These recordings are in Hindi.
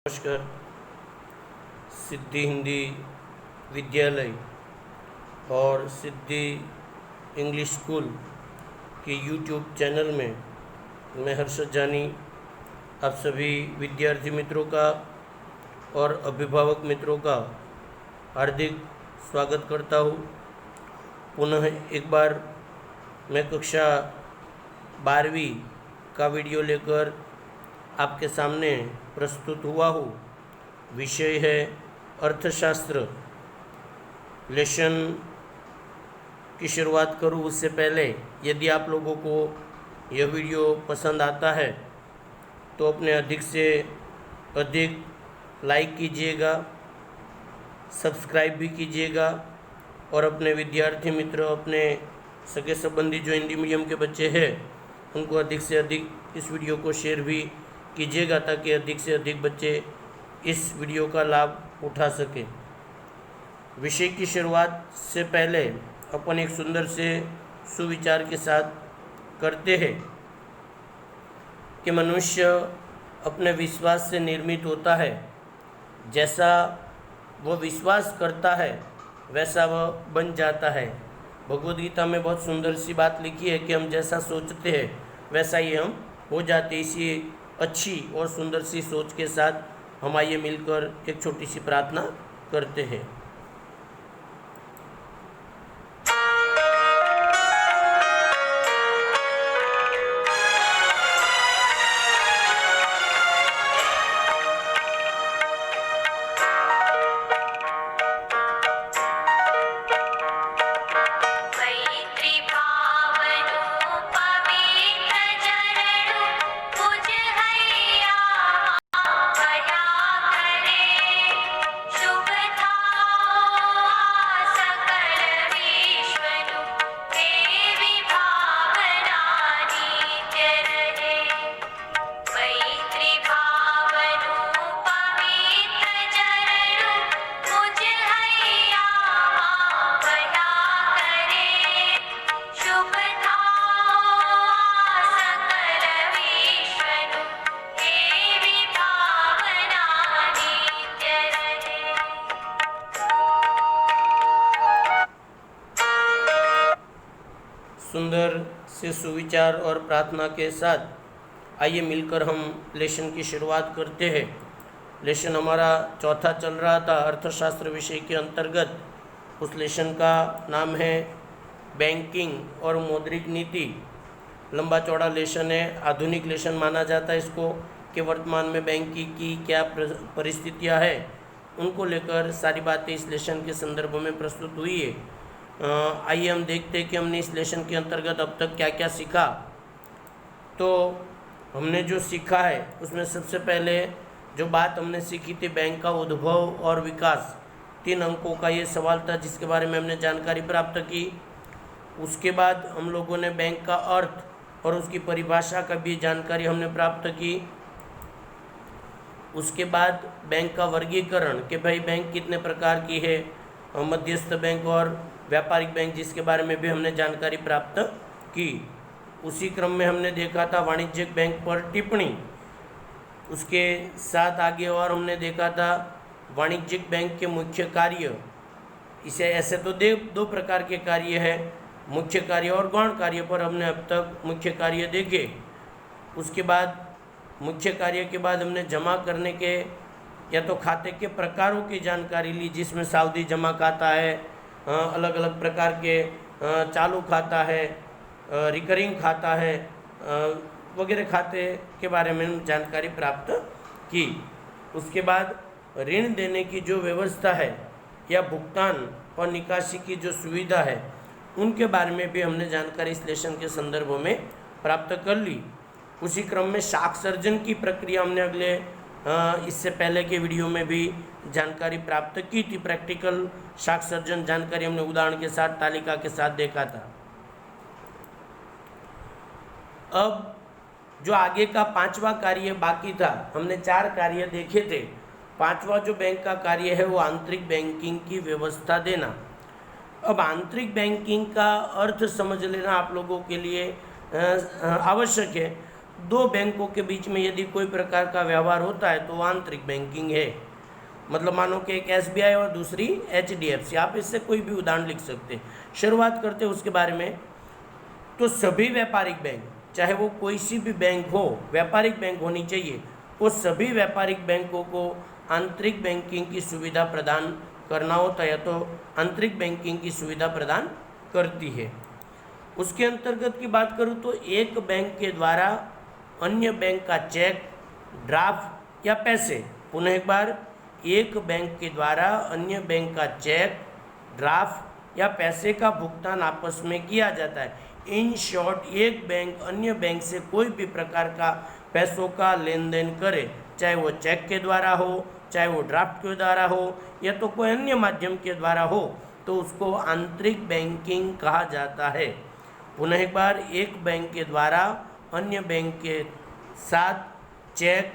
नमस्कार। सिद्धि हिंदी विद्यालय और सिद्धि इंग्लिश स्कूल के यूट्यूब चैनल में मैं हर्षद जानी आप सभी विद्यार्थी मित्रों का और अभिभावक मित्रों का हार्दिक स्वागत करता हूँ। पुनः एक बार मैं कक्षा 12वीं का वीडियो लेकर आपके सामने प्रस्तुत हुआ हूँ। विषय है अर्थशास्त्र। लेसन की शुरुआत करूँ उससे पहले यदि आप लोगों को यह वीडियो पसंद आता है तो अपने अधिक से अधिक लाइक कीजिएगा, सब्सक्राइब भी कीजिएगा और अपने विद्यार्थी मित्र, अपने सगे संबंधी जो हिंदी मीडियम के बच्चे हैं उनको अधिक से अधिक इस वीडियो को शेयर भी कीजिएगा ताकि अधिक से अधिक बच्चे इस वीडियो का लाभ उठा सकें। विषय की शुरुआत से पहले अपन एक सुंदर से सुविचार के साथ करते हैं कि मनुष्य अपने विश्वास से निर्मित होता है। जैसा वह विश्वास करता है वैसा वह बन जाता है। भगवद गीता में बहुत सुंदर सी बात लिखी है कि हम जैसा सोचते हैं वैसा ही हम हो जाते। इसी अच्छी और सुंदर सी सोच के साथ हम आइए मिलकर एक छोटी सी प्रार्थना करते हैं। सुंदर से सुविचार और प्रार्थना के साथ आइए मिलकर हम लेसन की शुरुआत करते हैं। लेसन हमारा चौथा चल रहा था अर्थशास्त्र विषय के अंतर्गत। उस लेसन का नाम है बैंकिंग और मौद्रिक नीति। लंबा चौड़ा लेसन है, आधुनिक लेसन माना जाता है इसको कि वर्तमान में बैंकिंग की क्या परिस्थितियां हैं उनको लेकर सारी बातें इस लेसन के संदर्भ में प्रस्तुत हुई है। आइए हम देखते हैं कि हमने इस लेसन के अंतर्गत अब तक क्या क्या सीखा। तो हमने जो सीखा है उसमें सबसे पहले जो बात हमने सीखी थी बैंक का उद्भव और विकास। 3 अंकों का ये सवाल था जिसके बारे में हमने जानकारी प्राप्त की। उसके बाद हम लोगों ने बैंक का अर्थ और उसकी परिभाषा का भी जानकारी हमने प्राप्त की। उसके बाद बैंक का वर्गीकरण कि भाई बैंक कितने प्रकार की है, मध्यस्थ बैंक और व्यापारिक बैंक जिसके बारे में भी हमने जानकारी प्राप्त की। उसी क्रम में हमने देखा था वाणिज्यिक बैंक पर टिप्पणी। उसके साथ आगे और हमने देखा था वाणिज्यिक बैंक के मुख्य कार्य। इसे ऐसे तो 2 प्रकार के कार्य है, मुख्य कार्य और गौण कार्य, पर हमने अब तक मुख्य कार्य देखे। उसके बाद मुख्य कार्य के बाद हमने जमा करने के या तो खाते के प्रकारों की जानकारी ली जिसमें सावधि जमा खाता है, अलग अलग प्रकार के चालू खाता है, रिकरिंग खाता है, वगैरह खाते के बारे में जानकारी प्राप्त की। उसके बाद ऋण देने की जो व्यवस्था है या भुगतान और निकासी की जो सुविधा है उनके बारे में भी हमने जानकारी इस लेसन के संदर्भ में प्राप्त कर ली। उसी क्रम में शाख सर्जन की प्रक्रिया हमने अगले इससे पहले के वीडियो में भी जानकारी प्राप्त की थी। प्रैक्टिकल शाख सर्जन जानकारी हमने उदाहरण के साथ तालिका के साथ देखा था। अब जो आगे का 5वां कार्य बाकी था, हमने 4 कार्य देखे थे। 5वां जो बैंक का कार्य है वो आंतरिक बैंकिंग की व्यवस्था देना। अब आंतरिक बैंकिंग का अर्थ समझ लेना आप लोगों के लिए आवश्यक है। दो बैंकों के बीच में यदि कोई प्रकार का व्यवहार होता है तो वो आंतरिक बैंकिंग है। मतलब मानो कि एक SBI और दूसरी HDFC, आप इससे कोई भी उदाहरण लिख सकते हैं। शुरुआत करते हैं उसके बारे में। तो सभी व्यापारिक बैंक, चाहे वो कोई सी भी बैंक हो, व्यापारिक बैंक होनी चाहिए, वो सभी व्यापारिक बैंकों को आंतरिक बैंकिंग की सुविधा प्रदान करना होता है, तो आंतरिक बैंकिंग की सुविधा प्रदान करती है। उसके अंतर्गत की बात करूँ तो एक बैंक के द्वारा अन्य बैंक का चेक, ड्राफ्ट या पैसे, पुनः एक बार, एक बैंक के द्वारा अन्य बैंक का चेक, ड्राफ्ट या पैसे का भुगतान आपस में किया जाता है। इन शॉर्ट, एक बैंक अन्य बैंक से कोई भी प्रकार का पैसों का लेन देन करे, चाहे वो चेक के द्वारा हो, चाहे वो ड्राफ्ट के द्वारा हो, या तो कोई अन्य माध्यम के द्वारा हो, तो उसको आंतरिक बैंकिंग कहा जाता है। पुनः एक बार, एक बैंक के द्वारा अन्य बैंक के साथ चेक,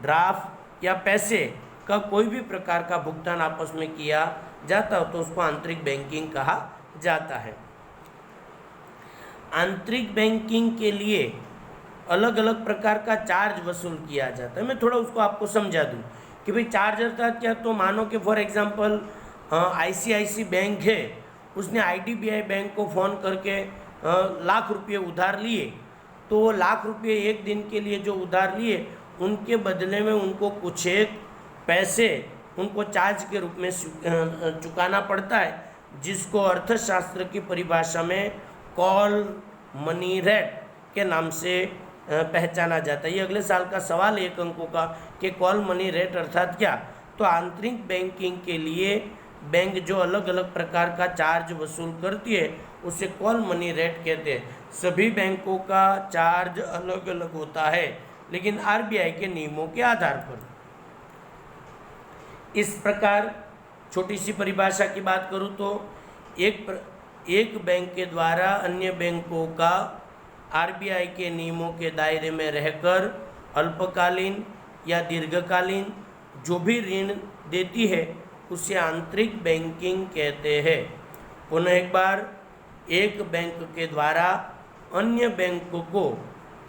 ड्राफ्ट या पैसे का कोई भी प्रकार का भुगतान आपस में किया जाता हो तो उसको आंतरिक बैंकिंग कहा जाता है। आंतरिक बैंकिंग के लिए अलग अलग प्रकार का चार्ज वसूल किया जाता है। मैं थोड़ा उसको आपको समझा दूं कि भाई चार्ज अर्थात क्या। तो मानो कि फॉर एग्जांपल ICICI बैंक है, उसने IDBI बैंक को फ़ोन करके लाख रुपये उधार लिए, तो वो लाख रुपये एक दिन के लिए जो उधार लिए, उनके बदले में उनको कुछ एक पैसे उनको चार्ज के रूप में चुकाना पड़ता है, जिसको अर्थशास्त्र की परिभाषा में कॉल मनी रेट के नाम से पहचाना जाता है। ये अगले साल का सवाल है, 1 अंकों का, कि कॉल मनी रेट अर्थात क्या। तो आंतरिक बैंकिंग के लिए बैंक जो अलग अलग प्रकार का चार्ज वसूल करती है उसे कॉल मनी रेट कहते हैं। सभी बैंकों का चार्ज अलग अलग होता है, लेकिन RBI के नियमों के आधार पर। इस प्रकार छोटी सी परिभाषा की बात करूँ तो एक बैंक के द्वारा अन्य बैंकों का RBI के नियमों के दायरे में रहकर अल्पकालीन या दीर्घकालीन जो भी ऋण देती है उसे आंतरिक बैंकिंग कहते हैं। पुनः एक बार, एक बैंक के द्वारा अन्य बैंकों को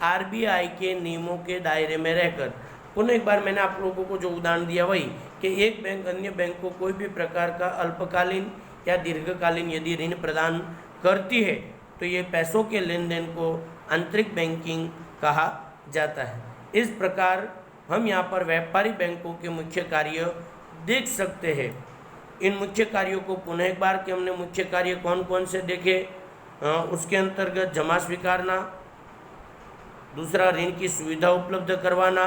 RBI के नियमों के दायरे में रहकर, पुनः एक बार मैंने आप लोगों को जो उदाहरण दिया वही कि एक बैंक अन्य बैंक को कोई भी प्रकार का अल्पकालीन या दीर्घकालीन यदि ऋण प्रदान करती है तो ये पैसों के लेन देन को आंतरिक बैंकिंग कहा जाता है। इस प्रकार हम यहाँ पर व्यापारी बैंकों के मुख्य कार्य देख सकते हैं। इन मुख्य कार्यों को पुनः एक बार कि हमने मुख्य कार्य कौन कौन से देखे, उसके अंतर्गत जमा स्वीकारना, दूसरा ऋण की सुविधा उपलब्ध करवाना,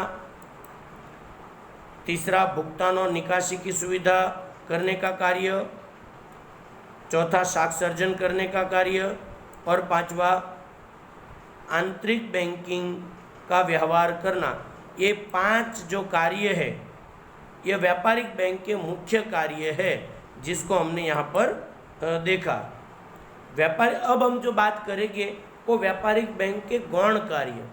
तीसरा भुगतान और निकासी की सुविधा करने का कार्य, चौथा साख सर्जन करने का कार्य, और पांचवा आंतरिक बैंकिंग का व्यवहार करना। ये 5 जो कार्य है ये व्यापारिक बैंक के मुख्य कार्य है जिसको हमने यहाँ पर देखा। अब हम जो बात करेंगे वो व्यापारिक बैंक के गौण कार्य।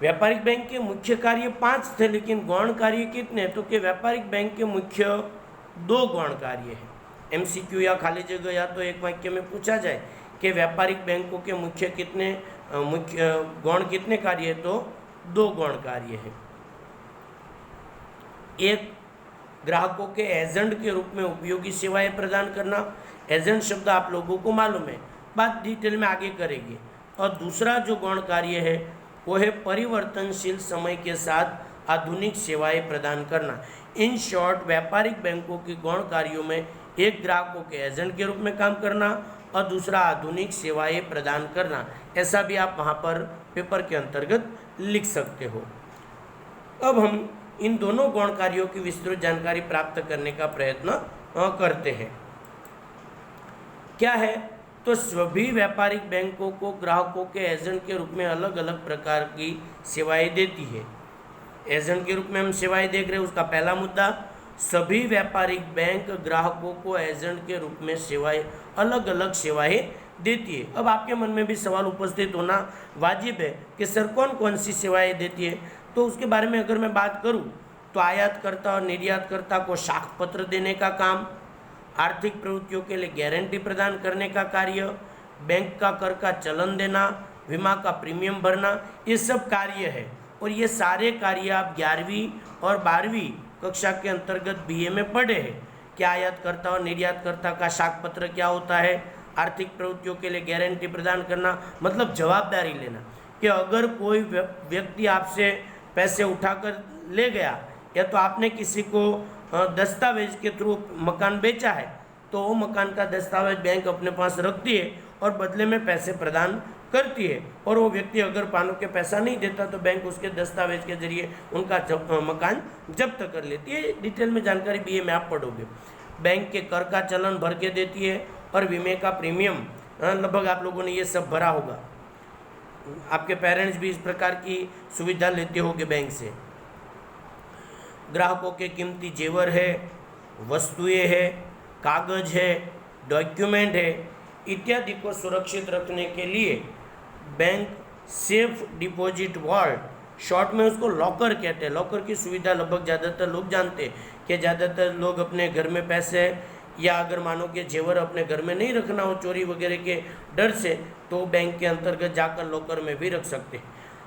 व्यापारिक बैंक के मुख्य कार्य 5 थे, लेकिन गौण कार्य कितने, तो कि व्यापारिक बैंक के मुख्य 2 गौण कार्य हैं। MCQ या खाली जगह या तो एक वाक्य में पूछा जाए कि व्यापारिक बैंकों के मुख्य गौण कितने कार्य है, तो 2 गौण कार्य है। एक, ग्राहकों के एजेंट के रूप में उपयोगी सेवाएं प्रदान करना। एजेंट शब्द आप लोगों को मालूम है, बात डिटेल में आगे करेंगे। और दूसरा जो गौण कार्य है वो है परिवर्तनशील समय के साथ आधुनिक सेवाएं प्रदान करना। इन शॉर्ट, व्यापारिक बैंकों के गौण कार्यों में एक, ग्राहकों के एजेंट के रूप में काम करना और दूसरा आधुनिक सेवाएं प्रदान करना। ऐसा भी आप वहाँ पर पेपर के अंतर्गत लिख सकते हो। अब हम इन दोनों गौण कार्यों की विस्तृत जानकारी प्राप्त करने का प्रयत्न करते हैं। क्या है, तो सभी व्यापारिक बैंकों को ग्राहकों के एजेंट के रूप में अलग अलग प्रकार की सेवाएं देती है। एजेंट के रूप में हम सेवाएं देख रहे हैं, उसका पहला मुद्दा, सभी व्यापारिक बैंक ग्राहकों को एजेंट के रूप में सेवाएं, अलग अलग सेवाएं देती है। अब आपके मन में भी सवाल उपस्थित होना वाजिब है कि सर कौन कौन सी सेवाएं देती है। तो उसके बारे में अगर मैं बात करूं तो आयातकर्ता और निर्यातकर्ता को साख पत्र देने का काम, आर्थिक प्रवृत्तियों के लिए गारंटी प्रदान करने का कार्य, बैंक का कर का चलन देना, बीमा का प्रीमियम भरना, ये सब कार्य है। और ये सारे कार्य आप 11वीं और 12वीं कक्षा के अंतर्गत बीए में पढ़े हैं। क्या आयातकर्ता और निर्यातकर्ता का साख पत्र क्या होता है, आर्थिक प्रवृत्तियों के लिए गारंटी प्रदान करना, मतलब जवाबदारी लेना कि अगर कोई व्यक्ति आपसे पैसे उठाकर ले गया या तो आपने किसी को दस्तावेज के थ्रू मकान बेचा है तो वो मकान का दस्तावेज बैंक अपने पास रखती है और बदले में पैसे प्रदान करती है। और वो व्यक्ति अगर पानो के पैसा नहीं देता तो बैंक उसके दस्तावेज के जरिए उनका मकान जब्त कर लेती है। डिटेल में जानकारी बीए में आप पढ़ोगे। बैंक के कर का चलन भर के देती है और बीमे का प्रीमियम लगभग आप लोगों ने ये सब भरा होगा। आपके पेरेंट्स भी इस प्रकार की सुविधा लेते होंगे बैंक से। ग्राहकों के कीमती जेवर है, वस्तुएं है, कागज है, डॉक्यूमेंट है इत्यादि को सुरक्षित रखने के लिए bank safe deposit vault, short में उसको लॉकर कहते हैं। लॉकर की सुविधा लगभग ज़्यादातर लोग जानते हैं कि ज़्यादातर लोग अपने घर में पैसे या अगर मानो कि जेवर अपने घर में नहीं रखना हो चोरी वगैरह के डर से तो बैंक के अंतर्गत जाकर लॉकर में भी रख सकते हैं।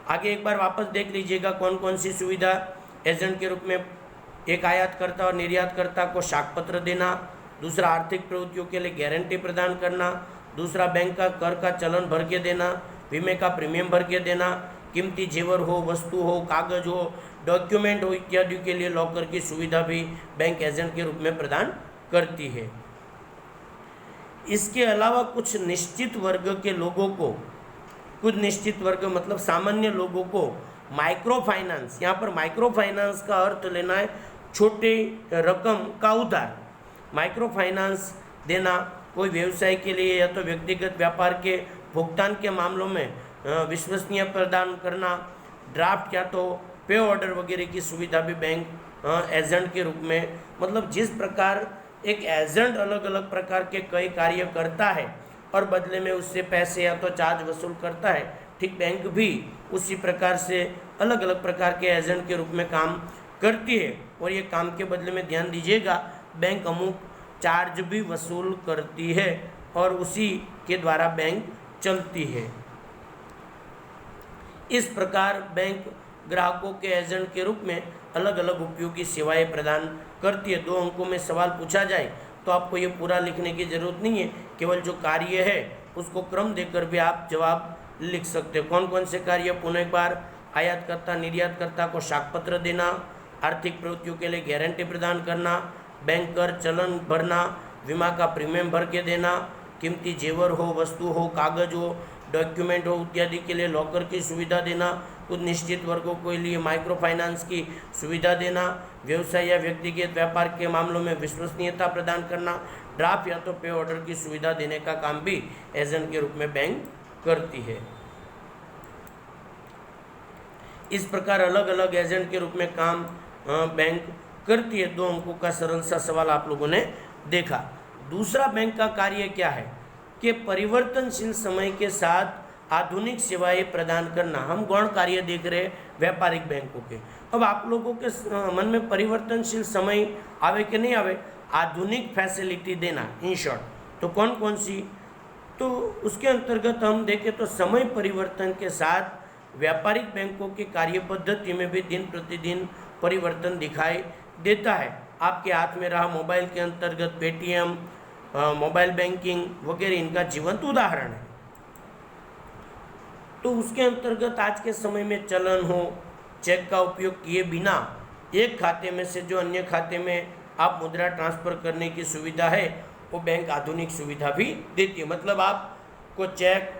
आगे एक बार वापस देख लीजिएगा कौन कौन सी सुविधा। एजेंट के रूप में एक आयातकर्ता और निर्यातकर्ता को साख पत्र देना, दूसरा आर्थिक प्रवृत्तियों के लिए गारंटी प्रदान करना, दूसरा बैंक का कर का चलन भर के देना, बीमे का प्रीमियम भर के देना, कीमती जेवर हो, वस्तु हो, कागज हो, डॉक्यूमेंट हो इत्यादि के लिए लॉकर की सुविधा भी बैंक एजेंट के रूप में प्रदान करती है। इसके अलावा कुछ निश्चित वर्ग के लोगों को, कुछ निश्चित वर्ग मतलब सामान्य लोगों को माइक्रो फाइनेंस, यहाँ पर माइक्रो फाइनेंस का अर्थ लेना है छोटी रकम का उधार। माइक्रो फाइनेंस देना कोई व्यवसाय के लिए या तो व्यक्तिगत व्यापार के भुगतान के मामलों में विश्वसनीय प्रदान करना, ड्राफ्ट या तो पे ऑर्डर वगैरह की सुविधा भी बैंक एजेंट के रूप में, मतलब जिस प्रकार एक एजेंट अलग अलग प्रकार के कई कार्य करता है और बदले में उससे पैसे या तो चार्ज वसूल करता है, ठीक बैंक भी उसी प्रकार से अलग अलग प्रकार के एजेंट के रूप में काम करती है। और ये काम के बदले में ध्यान दीजिएगा बैंक अमुक चार्ज भी वसूल करती है और उसी के द्वारा बैंक चलती है। इस प्रकार बैंक ग्राहकों के एजेंट के रूप में अलग अलग उपयोगी सेवाएं प्रदान करती है। 2 अंकों में सवाल पूछा जाए तो आपको ये पूरा लिखने की ज़रूरत नहीं है, केवल जो कार्य है उसको क्रम देकर भी आप जवाब लिख सकते हो। कौन कौन से कार्य, पुनः एक बार, आयातकर्ता निर्यातकर्ता को साख पत्र देना, आर्थिक प्रवृत्तियों के लिए गारंटी प्रदान करना, बैंक कर चलन भरना, बीमा का प्रीमियम भर के देना, कीमती जेवर हो, वस्तु हो, कागज हो, डॉक्यूमेंट हो इत्यादि के लिए लॉकर की सुविधा देना, कुछ निश्चित वर्गों के लिए माइक्रो फाइनेंस की सुविधा देना, व्यवसाय या व्यक्तिगत व्यापार के मामलों में विश्वसनीयता प्रदान करना, ड्राफ्ट या तो पे ऑर्डर की सुविधा देने का काम भी एजेंट के रूप में बैंक करती है। इस प्रकार अलग अलग एजेंट के रूप में काम बैंक करती है। 2 अंकों का सरल सा सवाल आप लोगों ने देखा। दूसरा बैंक का कार्य क्या है कि परिवर्तनशील समय के साथ आधुनिक सेवाएं प्रदान करना। हम गौण कार्य देख रहे हैं व्यापारिक बैंकों के। अब आप लोगों के मन में परिवर्तनशील समय आवे कि नहीं आवे, आधुनिक फैसिलिटी देना इन शॉर्ट। तो कौन कौन सी, तो उसके अंतर्गत हम देखें तो समय परिवर्तन के साथ व्यापारिक बैंकों की कार्य पद्धति में भी दिन प्रतिदिन परिवर्तन दिखाई देता है। आपके हाथ में रहा मोबाइल के अंतर्गत पेटीएम, मोबाइल बैंकिंग वगैरह इनका जीवंत उदाहरण है। तो उसके अंतर्गत आज के समय में चलन हो, चेक का उपयोग किए बिना एक खाते में से जो अन्य खाते में आप मुद्रा ट्रांसफ़र करने की सुविधा है वो बैंक आधुनिक सुविधा भी देती है। मतलब आपको चेक,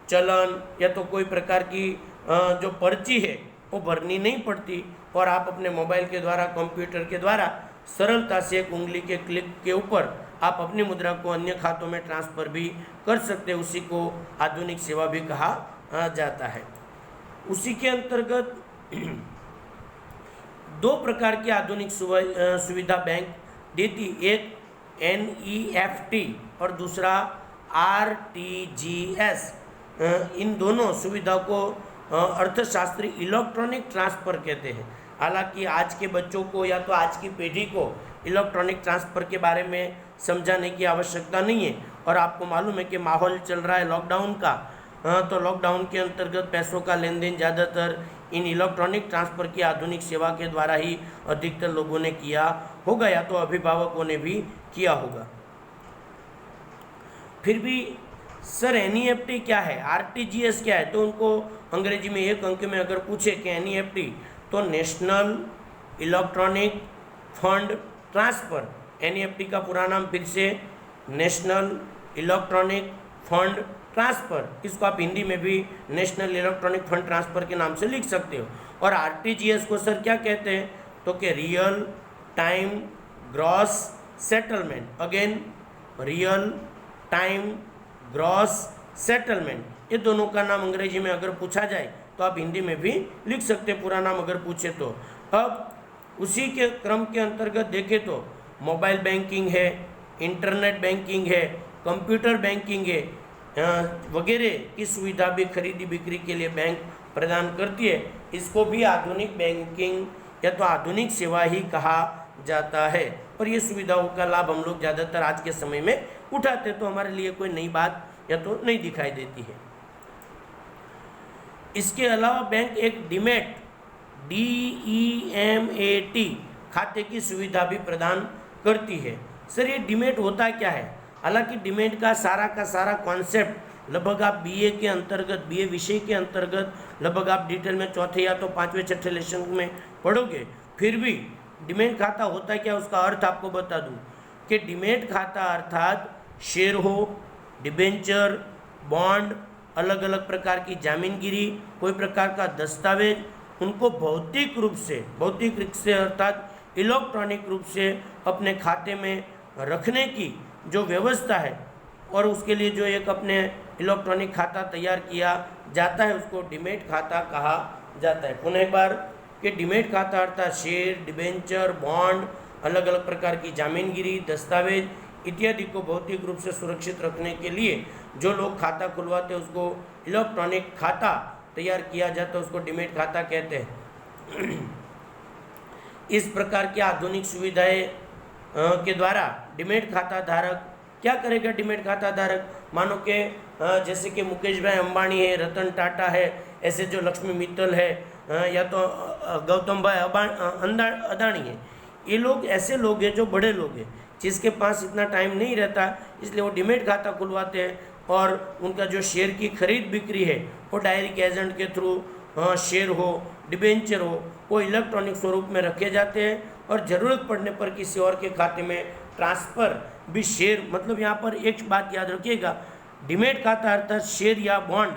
चलन या तो कोई प्रकार की जो पर्ची है वो भरनी नहीं पड़ती और आप अपने मोबाइल के द्वारा, कंप्यूटर के द्वारा सरलता से एक उंगली के क्लिक के ऊपर आप अपनी मुद्रा को अन्य खातों में ट्रांसफ़र भी कर सकते हैं। उसी को आधुनिक सेवा भी कहा जाता है। उसी के अंतर्गत 2 प्रकार की आधुनिक सुविधा बैंक देती, एक NEFT और दूसरा RTGS। इन दोनों सुविधा को अर्थशास्त्री इलेक्ट्रॉनिक ट्रांसफ़र कहते हैं। हालांकि आज के बच्चों को या तो आज की पीढ़ी को इलेक्ट्रॉनिक ट्रांसफ़र के बारे में समझाने की आवश्यकता नहीं है और आपको मालूम है कि माहौल चल रहा है लॉकडाउन का, तो लॉकडाउन के अंतर्गत पैसों का लेन देन ज़्यादातर इन इलेक्ट्रॉनिक ट्रांसफ़र की आधुनिक सेवा के द्वारा ही अधिकतर लोगों ने किया होगा या तो अभिभावकों ने भी किया होगा। फिर भी सर एनईएफटी क्या है, आरटीजीएस क्या है, तो उनको अंग्रेजी में एक अंक में अगर पूछे कि एनईएफटी तो national electronic fund transfer, NEFT का पूरा नाम फिर से नेशनल इलेक्ट्रॉनिक फंड ट्रांसफ़र, इसको आप हिंदी में भी नेशनल इलेक्ट्रॉनिक फंड ट्रांसफ़र के नाम से लिख सकते हो। और आरटीजीएस को सर क्या कहते हैं, तो कि real time gross settlement, again real time gross settlement, ये दोनों का नाम अंग्रेजी में अगर पूछा जाए तो आप हिंदी में भी लिख सकते हैं पूरा नाम अगर पूछे तो। अब उसी के क्रम के अंतर्गत देखें तो मोबाइल बैंकिंग है, इंटरनेट बैंकिंग है, कंप्यूटर बैंकिंग है वगैरह की सुविधा भी खरीदी बिक्री के लिए बैंक प्रदान करती है। इसको भी आधुनिक बैंकिंग या तो आधुनिक सेवा ही कहा जाता है और ये सुविधाओं का लाभ हम लोग ज़्यादातर आज के समय में उठाते, तो हमारे लिए कोई नई बात या तो नहीं दिखाई देती है। इसके अलावा बैंक एक डीमैट DEMAT खाते की सुविधा भी प्रदान करती है। सर ये डीमैट होता क्या है, हालांकि डीमैट का सारा कॉन्सेप्ट लगभग आप बीए के अंतर्गत, बीए विषय के अंतर्गत लगभग आप डिटेल में चौथे या तो पाँचवें छठे लेसन में पढ़ोगे। फिर भी डीमैट खाता होता क्या, उसका अर्थ आपको बता दूं कि डीमैट खाता अर्थात शेयर हो, डिबेंचर, बॉन्ड, अलग अलग प्रकार की जामीनगिरी, कोई प्रकार का दस्तावेज, उनको भौतिक रूप से अर्थात इलेक्ट्रॉनिक रूप से अपने खाते में रखने की जो व्यवस्था है और उसके लिए जो एक अपने इलेक्ट्रॉनिक खाता तैयार किया जाता है उसको डीमैट खाता कहा जाता है। पुनः एक बार कि डीमैट खाता अर्थात शेयर, डिबेंचर, बॉन्ड, अलग अलग प्रकार की जामीनगिरी, दस्तावेज इत्यादि को भौतिक रूप से सुरक्षित रखने के लिए जो लोग खाता खुलवाते हैं उसको इलेक्ट्रॉनिक खाता तैयार किया जाता है, उसको डीमैट खाता कहते हैं। इस प्रकार की आधुनिक सुविधाएं के द्वारा डीमैट खाता धारक क्या करेगा, डीमैट खाता धारक मानो कि जैसे कि मुकेश भाई अंबानी है, रतन टाटा है, ऐसे जो लक्ष्मी मित्तल है या तो गौतम भाई अदानी है, ये लोग ऐसे लोग हैं जो बड़े लोग हैं जिसके पास इतना टाइम नहीं रहता, इसलिए वो डीमैट खाता खुलवाते हैं और उनका जो शेयर की खरीद बिक्री है वो डायरेक्ट एजेंट के थ्रू शेयर हो, डिबेंचर हो, वो इलेक्ट्रॉनिक स्वरूप में रखे जाते हैं और ज़रूरत पड़ने पर किसी और के खाते में ट्रांसफ़र भी शेयर, मतलब यहाँ पर एक बात याद रखिएगा, डीमैट खाता अर्थात शेयर या बॉन्ड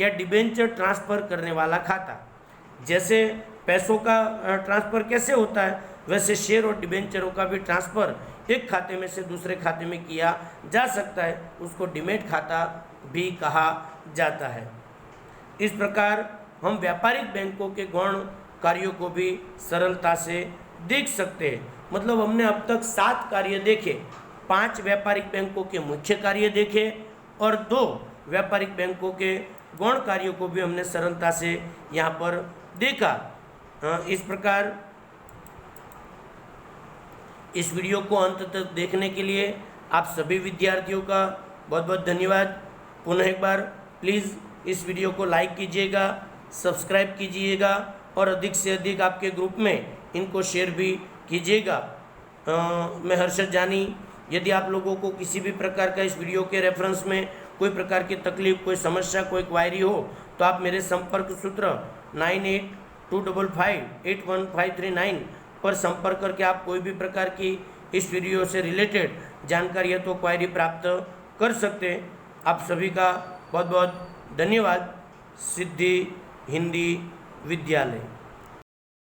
या डिबेंचर ट्रांसफ़र करने वाला खाता। जैसे पैसों का ट्रांसफ़र कैसे होता है वैसे शेयर और डिबेंचरों का भी ट्रांसफ़र एक खाते में से दूसरे खाते में किया जा सकता है, उसको डीमैट खाता भी कहा जाता है। इस प्रकार हम व्यापारिक बैंकों के गौण कार्यों को भी सरलता से देख सकते हैं। मतलब हमने अब तक 7 कार्य देखे, 5 व्यापारिक बैंकों के मुख्य कार्य देखे और 2 व्यापारिक बैंकों के गौण कार्यों को भी हमने सरलता से यहाँ पर देखा। इस प्रकार इस वीडियो को अंत तक देखने के लिए आप सभी विद्यार्थियों का बहुत बहुत धन्यवाद। पुनः एक बार प्लीज़ इस वीडियो को लाइक कीजिएगा, सब्सक्राइब कीजिएगा और अधिक से अधिक आपके ग्रुप में इनको शेयर भी कीजिएगा। मैं हर्षद जानी, यदि आप लोगों को किसी भी प्रकार का इस वीडियो के रेफरेंस में कोई प्रकार की तकलीफ, कोई समस्या, कोई क्वायरी हो तो आप मेरे संपर्क सूत्र 9825581539 पर संपर्क करके आप कोई भी प्रकार की इस वीडियो से रिलेटेड जानकारी है तो क्वायरी प्राप्त कर सकते हैं। आप सभी का बहुत बहुत धन्यवाद। सिद्धि हिंदी विद्यालय।